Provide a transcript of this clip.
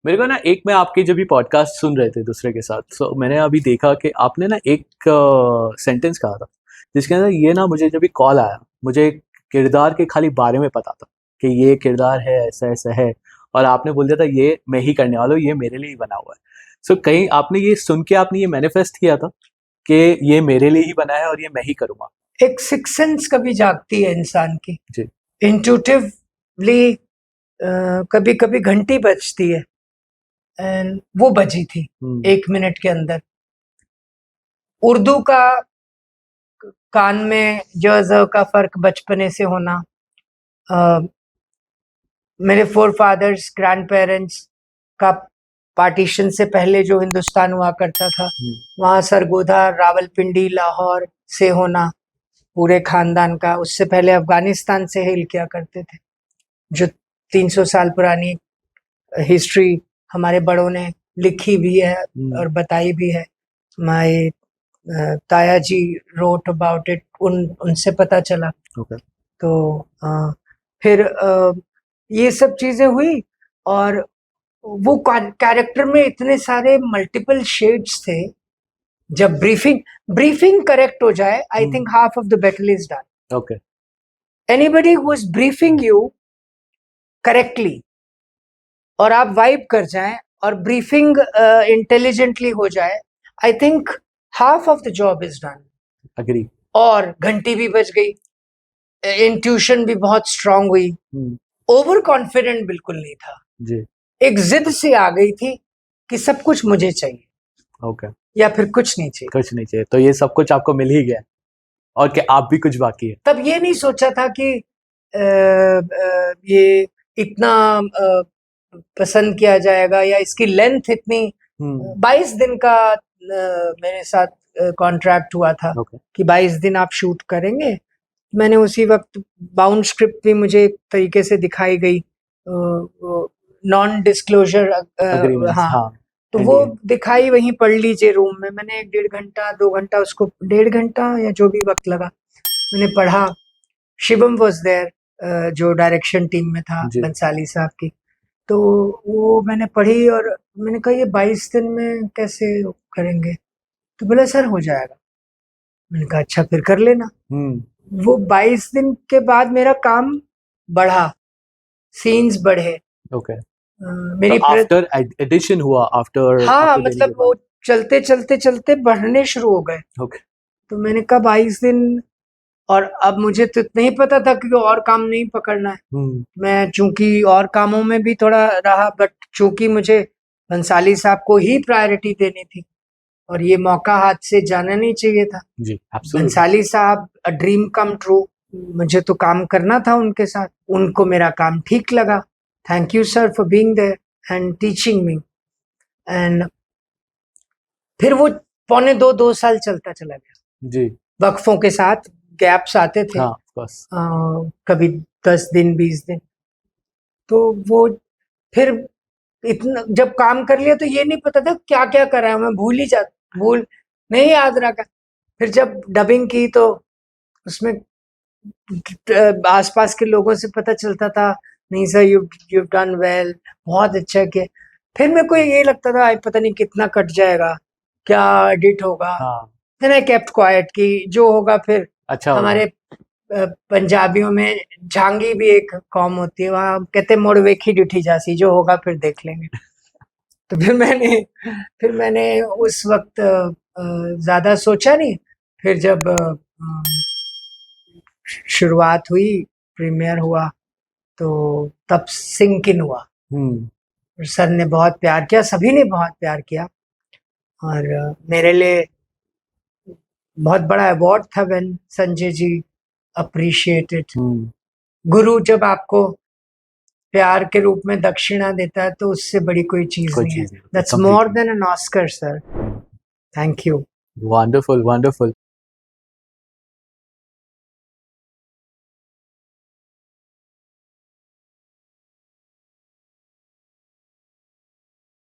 मेरे को ना एक मैं आपके जब भी पॉडकास्ट सुन रहे थे दूसरे के साथ, सो मैंने अभी देखा कि आपने ना एक सेंटेंस कहा था जिसके अंदर ये ना, मुझे जब भी कॉल आया, मुझे एक किरदार के खाली बारे में पता था कि ये किरदार है, ऐसा ऐसा है, और आपने बोल दिया था ये मैं ही करने वाला हूँ, ये मेरे लिए ही बना हुआ है। सो कहीं आपने ये सुन के आपने ये मैनिफेस्ट किया था कि ये मेरे लिए ही बना है और ये मैं ही करूँगा? एक सिक्स सेंस कभी जागती है इंसान की, जी। इंट्यूटिवली कभी कभी घंटी बजती है, एंड वो बजी थी 1 मिनट के अंदर। उर्दू का कान में ज का फर्क बचपने से होना, मेरे फोर फादर्स ग्रैंड पेरेंट्स का पार्टीशन से पहले जो हिंदुस्तान हुआ करता था, वहाँ सरगोधा, रावलपिंडी, लाहौर से होना पूरे खानदान का। उससे पहले अफगानिस्तान से हेल किया करते थे, जो 300 साल पुरानी हिस्ट्री हमारे बड़ों ने लिखी भी है और बताई भी है। माय ताया जी रोट अबाउट इट, उनसे पता चला। तो फिर ये सब चीजें हुई, और वो कैरेक्टर में इतने सारे मल्टीपल शेड्स थे। जब ब्रीफिंग करेक्ट हो जाए, I think half of the battle is done. Okay. Anybody who is briefing you correctly और आप वाइब कर जाएं और ब्रीफिंग इंटेलिजेंटली हो जाए, I think half of the job is done. Agree. और घंटी भी बज गई, इंट्यूशन भी बहुत स्ट्रांग हुई। ओवर कॉन्फिडेंट बिल्कुल नहीं था जी। एक जिद सी आ गई थी कि सब कुछ मुझे चाहिए, ओके। या फिर कुछ नहीं चाहिए। कुछ नहीं चाहिए, तो ये सब कुछ आपको मिल ही गया, और क्या आप भी कुछ बाकी है? तब ये नहीं सोचा था कि ये इतना पसंद किया जाएगा, या इसकी लेंथ इतनी। 22 दिन का मेरे साथ कॉन्ट्रैक्ट हुआ था कि 22 दिन आप शूट करेंगे। मैंने उसी वक्त बाउंड स्क्रिप्ट भी मुझे एक तरीके से दिखाई गई, नॉन डिस्क्लोजर। हाँ, तो वो दिखाई, वहीं पढ़ लीजिए रूम में। मैंने 1.5 घंटा 2 घंटा उसको, 1.5 घंटा या जो भी वक्त लगा, मैंने पढ़ा। शिवम वॉज देयर, जो डायरेक्शन टीम में था, बंसाली साहब की। तो वो मैंने पढ़ी और मैंने कहा ये 22 दिन में कैसे करेंगे? तो बोला सर हो जाएगा। मैंने कहा अच्छा फिर कर लेना। वो 22 दिन के बाद मेरा काम बढ़ा, सीन्स बढ़े। ओके। मेरी आफ्टर एडिशन हुआ, आफ्टर हाँ, मतलब वो चलते चलते चलते बढ़ने शुरू हो गए। ओके। तो मैंने कहा 22 दिन, और अब मुझे तो इतना ही पता था कि और काम नहीं पकड़ना है। मैं चूंकि और कामों में भी थोड़ा रहा, बट चूंकि मुझे बंसाली साहब को ही प्रायोरिटी देनी थी और ये मौका हाथ से जाना नहीं चाहिए था। जी, बंसाली साहब अ ड्रीम कम ट्रू, मुझे तो काम करना था उनके साथ। उनको मेरा काम ठीक लगा। Thank you sir for being there and teaching me. And फिर वो 2.25 साल चलता चला गया जी, वक्फों के साथ गैप्स आते थे। हाँ, बस कभी 10 दिन 20 दिन। तो वो फिर इतना जब काम कर लिया तो ये नहीं पता था क्या क्या करा है, मैं भूल नहीं याद रखा। फिर जब डबिंग की तो उसमें आसपास के लोगों से पता चलता था, नहीं सर यू डन वेल, बहुत अच्छा किया। फिर मेरे को ये लगता था पता नहीं कितना कट जाएगा, क्या एडिट होगा। फिर आई केप्ट क्वाइट कि जो होगा फिर अच्छा हमारे पंजाबियों में झांगी भी एक कॉम होती है, वहाँ कहते मोड़ वेखी डिठी जासी, जो होगा फिर देख लेंगे। तो फिर मैंने उस वक्त ज्यादा सोचा नहीं। फिर जब शुरुआत हुई, प्रीमियर हुआ, तो तब सिंक इन हुआ। सर ने बहुत प्यार किया, सभी ने बहुत प्यार किया, और मेरे लिए बहुत बड़ा अवार्ड था व्हेन संजय जी अप्रिशिएटेड। गुरु जब आपको प्यार के रूप में दक्षिणा देता है तो उससे बड़ी कोई चीज नहीं है। That's more than an Oscar sir. Thank you. Wonderful, wonderful.